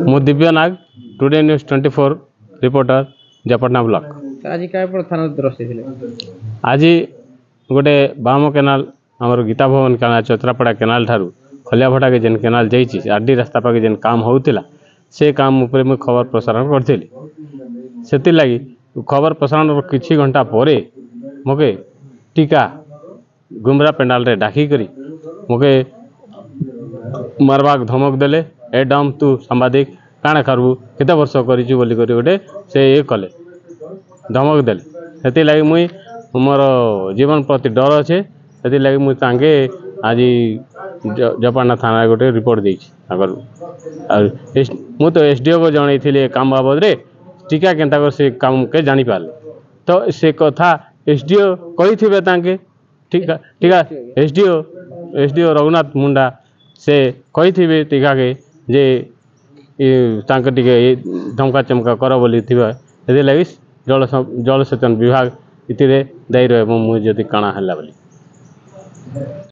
मु दिव्य नाग today news 24 reporter Jaipatna block. आज क्या थाना द्रष्टे आज गोटे बाम केनाल आमर गीता भवन केनाल चतरापड़ा केनाल ठारू खलियाभटा के जेन केनाल जाइए आरडी रास्ता पाखे जेन काम होता से काम उपरे मुझे खबर प्रसारण करी से लगी खबर प्रसारण किछि घंटा पर मोके टीका गुमरा पेंडाल रे डाकी करी मोके मारवाक धमक देले ए डम तू सांबादिक काଣା करबू केते वर्ष करिछु बोली करी गोटे से ये कले धमक देले से लगी मुई मोर जीवन प्रति डर अच्छे से लगी मुई तांगे आज जयपटना थाना गोटे रिपोर्ट देछि आगर मु तो एसडीओ को जनई काम बाबद रे टीका केनता कर से काम के जानी पारले तो से कथा एसडीओ कही थिबे तांके ठीक एसडीओ रघुनाथ मुंडा से कही थिबे टीका के जे तांके टिके धमका चमका कर बोली थिबा से लगी जल सेचन विभाग इतिरे दायी रहे मुझे जदि काଣା हैला बोली।